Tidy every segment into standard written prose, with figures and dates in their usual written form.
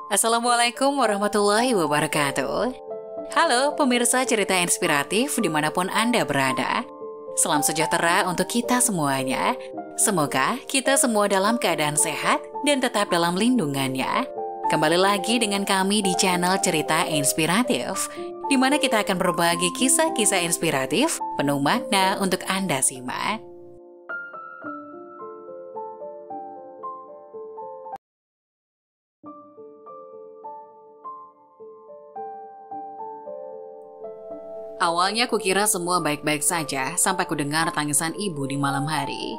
Assalamualaikum warahmatullahi wabarakatuh. Halo pemirsa cerita inspiratif dimanapun Anda berada. Salam sejahtera untuk kita semuanya. Semoga kita semua dalam keadaan sehat dan tetap dalam lindungannya. Kembali lagi dengan kami di channel Cerita Inspiratif, di mana kita akan berbagi kisah-kisah inspiratif penuh makna untuk Anda simak. Awalnya kukira semua baik-baik saja sampai kudengar tangisan ibu di malam hari.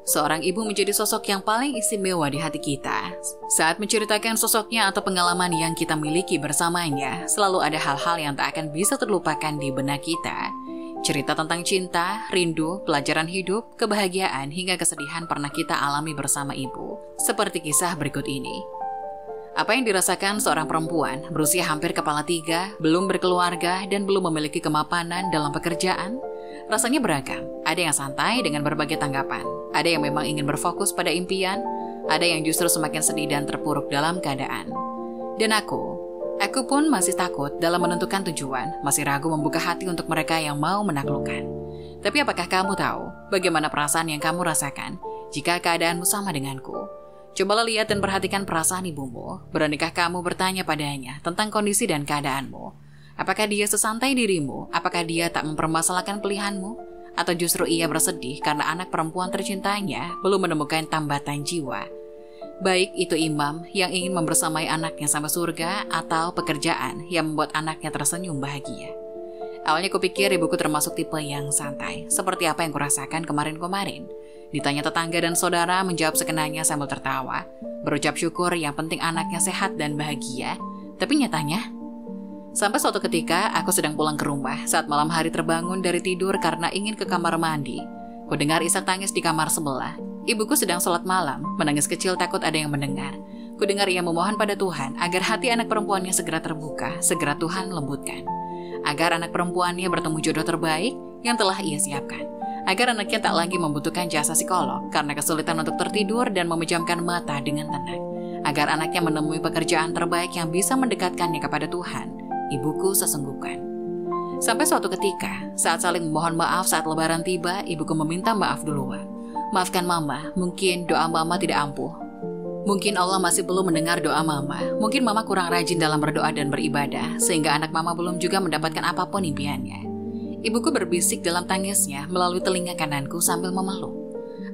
Seorang ibu menjadi sosok yang paling istimewa di hati kita. Saat menceritakan sosoknya atau pengalaman yang kita miliki bersamanya, selalu ada hal-hal yang tak akan bisa terlupakan di benak kita. Cerita tentang cinta, rindu, pelajaran hidup, kebahagiaan, hingga kesedihan pernah kita alami bersama ibu. Seperti kisah berikut ini. Apa yang dirasakan seorang perempuan berusia hampir kepala 3, belum berkeluarga, dan belum memiliki kemapanan dalam pekerjaan? Rasanya beragam. Ada yang santai dengan berbagai tanggapan. Ada yang memang ingin berfokus pada impian. Ada yang justru semakin sedih dan terpuruk dalam keadaan. Dan aku pun masih takut dalam menentukan tujuan, masih ragu membuka hati untuk mereka yang mau menaklukkan. Tapi apakah kamu tahu bagaimana perasaan yang kamu rasakan jika keadaanmu sama denganku? Cobalah lihat dan perhatikan perasaan ibumu. Beranikah kamu bertanya padanya tentang kondisi dan keadaanmu? Apakah dia sesantai dirimu? Apakah dia tak mempermasalahkan pilihanmu? Atau justru ia bersedih karena anak perempuan tercintanya belum menemukan tambatan jiwa? Baik itu imam yang ingin membersamai anaknya sampai surga, atau pekerjaan yang membuat anaknya tersenyum bahagia. Awalnya kupikir ibuku termasuk tipe yang santai, seperti apa yang kurasakan kemarin-kemarin. Ditanya tetangga dan saudara, menjawab sekenanya sambil tertawa. Berucap syukur yang penting anaknya sehat dan bahagia. Tapi nyatanya, sampai suatu ketika aku sedang pulang ke rumah saat malam hari terbangun dari tidur karena ingin ke kamar mandi. Ku dengar isak tangis di kamar sebelah. Ibuku sedang sholat malam, menangis kecil takut ada yang mendengar. Ku dengar ia memohon pada Tuhan agar hati anak perempuannya segera terbuka, segera Tuhan lembutkan. Agar anak perempuannya bertemu jodoh terbaik yang telah ia siapkan. Agar anaknya tak lagi membutuhkan jasa psikolog karena kesulitan untuk tertidur dan memejamkan mata dengan tenang. Agar anaknya menemui pekerjaan terbaik yang bisa mendekatkannya kepada Tuhan, ibuku sesenggukan. Sampai suatu ketika, saat saling memohon maaf saat lebaran tiba, ibuku meminta maaf duluan. Maafkan mama, mungkin doa mama tidak ampuh. Mungkin Allah masih belum mendengar doa mama. Mungkin mama kurang rajin dalam berdoa dan beribadah, sehingga anak mama belum juga mendapatkan apapun impiannya. Ibuku berbisik dalam tangisnya melalui telinga kananku sambil memeluk.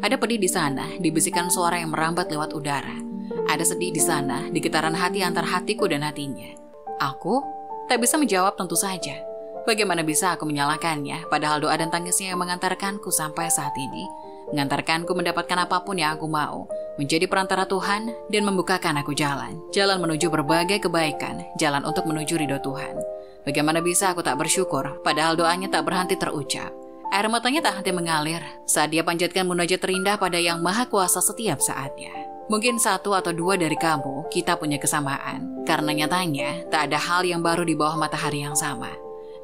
Ada pedih di sana, dibisikkan suara yang merambat lewat udara. Ada sedih di sana, di getaran hati antar hatiku dan hatinya. Aku tak bisa menjawab tentu saja. Bagaimana bisa aku menyalahkannya, padahal doa dan tangisnya yang mengantarkanku sampai saat ini. Mengantarkanku mendapatkan apapun yang aku mau, menjadi perantara Tuhan dan membukakan aku jalan. Jalan menuju berbagai kebaikan, jalan untuk menuju ridho Tuhan. Bagaimana bisa aku tak bersyukur, padahal doanya tak berhenti terucap. Air matanya tak henti mengalir saat dia panjatkan munajat terindah pada Yang Maha Kuasa setiap saatnya. Mungkin satu atau dua dari kamu, kita punya kesamaan. Karena nyatanya, tak ada hal yang baru di bawah matahari yang sama.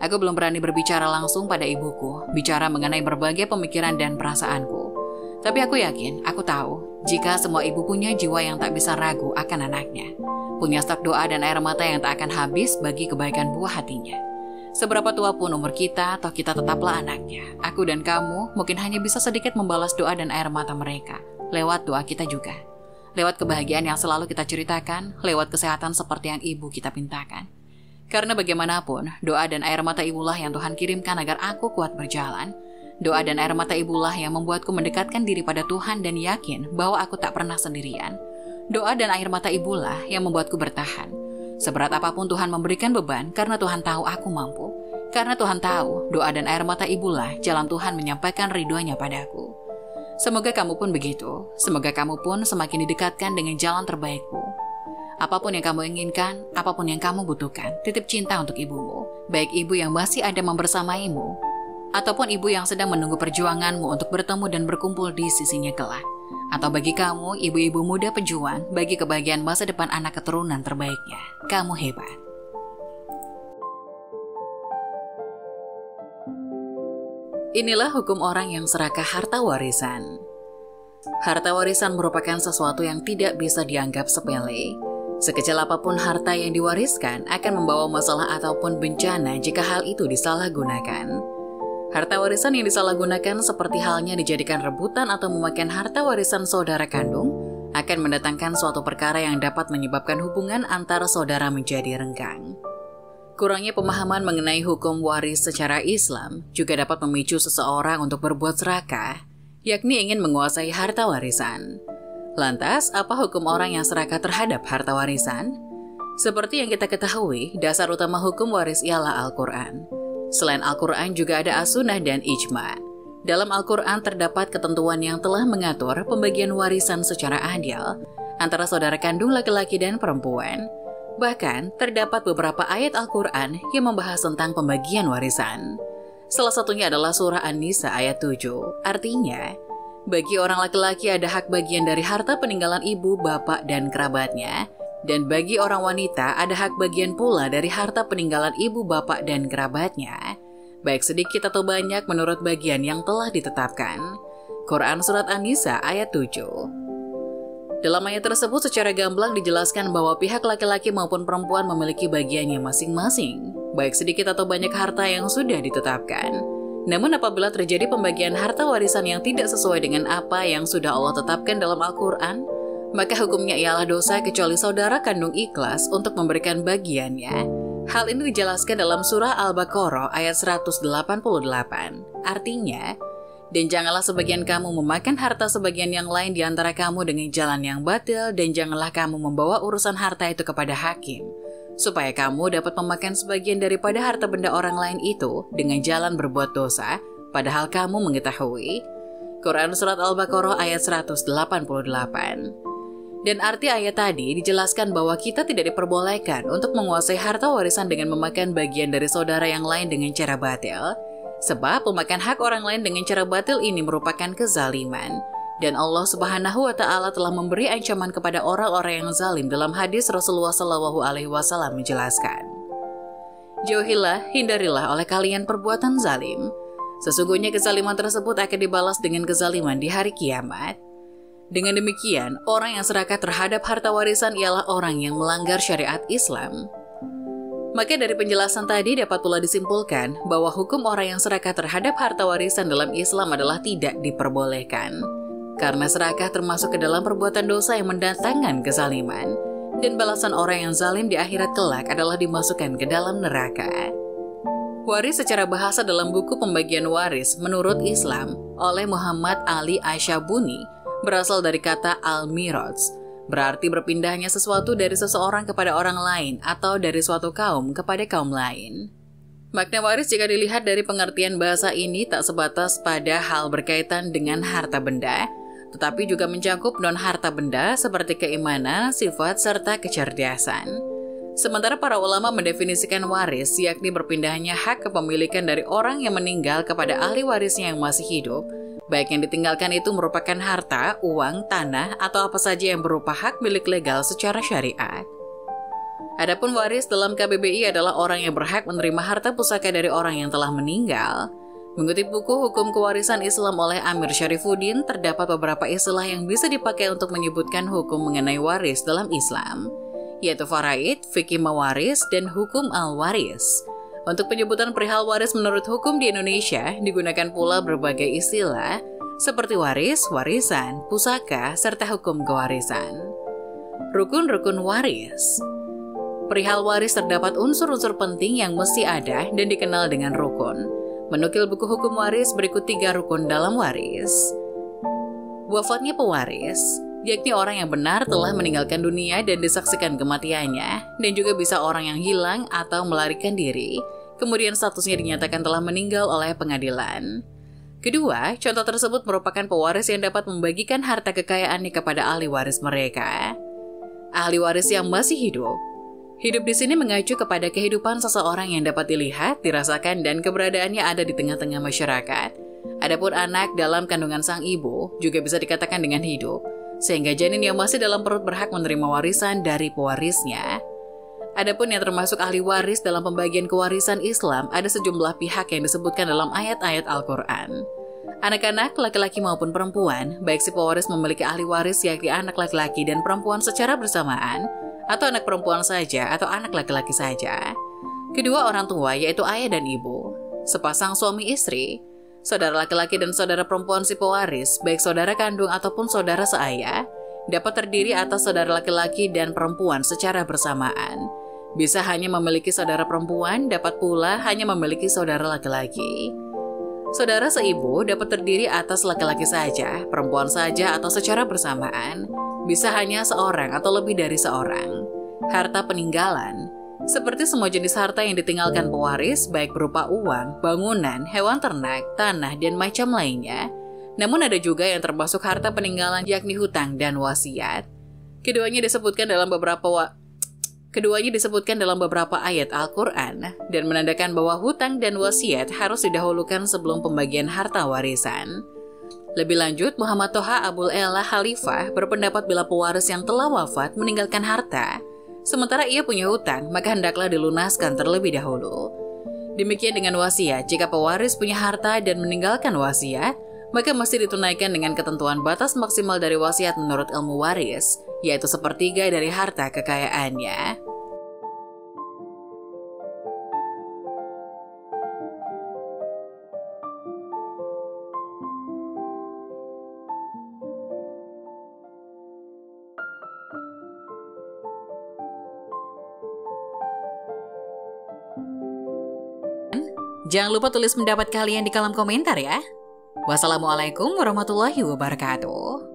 Aku belum berani berbicara langsung pada ibuku, bicara mengenai berbagai pemikiran dan perasaanku. Tapi aku yakin, aku tahu, jika semua ibu punya jiwa yang tak bisa ragu akan anaknya. Punya stok doa dan air mata yang tak akan habis bagi kebaikan buah hatinya. Seberapa tua pun umur kita, toh kita tetaplah anaknya. Aku dan kamu mungkin hanya bisa sedikit membalas doa dan air mata mereka, lewat doa kita juga. Lewat kebahagiaan yang selalu kita ceritakan, lewat kesehatan seperti yang ibu kita pintakan. Karena bagaimanapun, doa dan air mata ibulah yang Tuhan kirimkan agar aku kuat berjalan. Doa dan air mata ibulah yang membuatku mendekatkan diri pada Tuhan dan yakin bahwa aku tak pernah sendirian. Doa dan air mata ibulah yang membuatku bertahan. Seberat apapun Tuhan memberikan beban karena Tuhan tahu aku mampu. Karena Tuhan tahu doa dan air mata ibulah jalan Tuhan menyampaikan ridhonya padaku. Semoga kamu pun begitu. Semoga kamu pun semakin didekatkan dengan jalan terbaikmu. Apapun yang kamu inginkan, apapun yang kamu butuhkan, titip cinta untuk ibumu. Baik ibu yang masih ada membersamaimu, ataupun ibu yang sedang menunggu perjuanganmu untuk bertemu dan berkumpul di sisinya kelak. Atau bagi kamu, ibu-ibu muda pejuang, bagi kebahagiaan masa depan anak keturunan terbaiknya. Kamu hebat. Inilah hukum orang yang serakah harta warisan. Harta warisan merupakan sesuatu yang tidak bisa dianggap sepele. Sekecil apapun harta yang diwariskan akan membawa masalah ataupun bencana jika hal itu disalahgunakan. Harta warisan yang disalahgunakan seperti halnya dijadikan rebutan atau memakan harta warisan saudara kandung akan mendatangkan suatu perkara yang dapat menyebabkan hubungan antara saudara menjadi renggang. Kurangnya pemahaman mengenai hukum waris secara Islam juga dapat memicu seseorang untuk berbuat serakah, yakni ingin menguasai harta warisan. Lantas, apa hukum orang yang serakah terhadap harta warisan? Seperti yang kita ketahui, dasar utama hukum waris ialah Al-Quran. Selain Al-Quran juga ada As-Sunnah dan Ijma. Dalam Al-Quran terdapat ketentuan yang telah mengatur pembagian warisan secara adil antara saudara kandung laki-laki dan perempuan. Bahkan, terdapat beberapa ayat Al-Quran yang membahas tentang pembagian warisan. Salah satunya adalah surah An-Nisa ayat 7. Artinya, bagi orang laki-laki ada hak bagian dari harta peninggalan ibu, bapak, dan kerabatnya. Dan bagi orang wanita ada hak bagian pula dari harta peninggalan ibu, bapak, dan kerabatnya. Baik sedikit atau banyak menurut bagian yang telah ditetapkan. Quran Surat An-Nisa ayat 7. Dalam ayat tersebut secara gamblang dijelaskan bahwa pihak laki-laki maupun perempuan memiliki bagiannya masing-masing, baik sedikit atau banyak harta yang sudah ditetapkan. Namun apabila terjadi pembagian harta warisan yang tidak sesuai dengan apa yang sudah Allah tetapkan dalam Al-Quran, maka hukumnya ialah dosa kecuali saudara kandung ikhlas untuk memberikan bagiannya. Hal ini dijelaskan dalam surah Al-Baqarah ayat 188. Artinya, dan janganlah sebagian kamu memakan harta sebagian yang lain di antara kamu dengan jalan yang batil, dan janganlah kamu membawa urusan harta itu kepada hakim, supaya kamu dapat memakan sebagian daripada harta benda orang lain itu dengan jalan berbuat dosa, padahal kamu mengetahui. Quran Surat Al-Baqarah ayat 188. Dan arti ayat tadi dijelaskan bahwa kita tidak diperbolehkan untuk menguasai harta warisan dengan memakan bagian dari saudara yang lain dengan cara batil. Sebab memakan hak orang lain dengan cara batil ini merupakan kezaliman. Dan Allah Subhanahu wa Ta'ala telah memberi ancaman kepada orang-orang yang zalim dalam hadis Rasulullah SAW menjelaskan. Jauhilah, hindarilah oleh kalian perbuatan zalim. Sesungguhnya kezaliman tersebut akan dibalas dengan kezaliman di hari kiamat. Dengan demikian, orang yang serakah terhadap harta warisan ialah orang yang melanggar syariat Islam. Maka dari penjelasan tadi dapat pula disimpulkan bahwa hukum orang yang serakah terhadap harta warisan dalam Islam adalah tidak diperbolehkan. Karena serakah termasuk ke dalam perbuatan dosa yang mendatangkan kezaliman, dan balasan orang yang zalim di akhirat kelak adalah dimasukkan ke dalam neraka. Waris secara bahasa dalam buku pembagian waris menurut Islam oleh Muhammad Ali Asyabuni berasal dari kata al-miraj, berarti berpindahnya sesuatu dari seseorang kepada orang lain atau dari suatu kaum kepada kaum lain. Makna waris jika dilihat dari pengertian bahasa ini tak sebatas pada hal berkaitan dengan harta benda, tetapi juga mencakup non-harta benda seperti keimanan, sifat, serta kecerdasan. Sementara para ulama mendefinisikan waris yakni berpindahnya hak kepemilikan dari orang yang meninggal kepada ahli warisnya yang masih hidup, baik yang ditinggalkan itu merupakan harta, uang, tanah, atau apa saja yang berupa hak milik legal secara syariat. Adapun waris dalam KBBI adalah orang yang berhak menerima harta pusaka dari orang yang telah meninggal. Mengutip buku Hukum Kewarisan Islam oleh Amir Syarifuddin, terdapat beberapa istilah yang bisa dipakai untuk menyebutkan hukum mengenai waris dalam Islam, yaitu faraid, fikih mawaris, dan hukum al-waris. Untuk penyebutan perihal waris menurut hukum di Indonesia, digunakan pula berbagai istilah seperti waris, warisan, pusaka, serta hukum kewarisan. Rukun-rukun waris. Perihal waris terdapat unsur-unsur penting yang mesti ada dan dikenal dengan rukun. Menukil buku hukum waris berikut 3 rukun dalam waris. Wafatnya pewaris, yakni orang yang benar telah meninggalkan dunia dan disaksikan kematiannya, dan juga bisa orang yang hilang atau melarikan diri, kemudian statusnya dinyatakan telah meninggal oleh pengadilan. Kedua, contoh tersebut merupakan pewaris yang dapat membagikan harta kekayaannya kepada ahli waris mereka. Ahli waris yang masih hidup. Hidup di sini mengacu kepada kehidupan seseorang yang dapat dilihat, dirasakan, dan keberadaannya ada di tengah-tengah masyarakat. Adapun anak dalam kandungan sang ibu juga bisa dikatakan dengan hidup, sehingga janin yang masih dalam perut berhak menerima warisan dari pewarisnya. Adapun yang termasuk ahli waris dalam pembagian kewarisan Islam, ada sejumlah pihak yang disebutkan dalam ayat-ayat Al-Quran. Anak-anak, laki-laki maupun perempuan, baik si pewaris memiliki ahli waris yakni anak laki-laki dan perempuan secara bersamaan, atau anak perempuan saja, atau anak laki-laki saja. Kedua orang tua yaitu ayah dan ibu, sepasang suami istri, saudara laki-laki dan saudara perempuan si pewaris, baik saudara kandung ataupun saudara seayah, dapat terdiri atas saudara laki-laki dan perempuan secara bersamaan. Bisa hanya memiliki saudara perempuan, dapat pula hanya memiliki saudara laki-laki. Saudara seibu dapat terdiri atas laki-laki saja, perempuan saja atau secara bersamaan. Bisa hanya seorang atau lebih dari seorang. Harta peninggalan seperti semua jenis harta yang ditinggalkan pewaris, baik berupa uang, bangunan, hewan ternak, tanah, dan macam lainnya. Namun ada juga yang termasuk harta peninggalan yakni hutang dan wasiat. Keduanya disebutkan dalam beberapa ayat Al-Quran dan menandakan bahwa hutang dan wasiat harus didahulukan sebelum pembagian harta warisan. Lebih lanjut, Muhammad Toha Abul Ela Khalifah berpendapat bila pewaris yang telah wafat meninggalkan harta, sementara ia punya hutang, maka hendaklah dilunaskan terlebih dahulu. Demikian dengan wasiat, jika pewaris punya harta dan meninggalkan wasiat, maka mesti ditunaikan dengan ketentuan batas maksimal dari wasiat menurut ilmu waris, yaitu sepertiga dari harta kekayaannya. Jangan lupa tulis pendapat kalian di kolom komentar ya. Wassalamualaikum warahmatullahi wabarakatuh.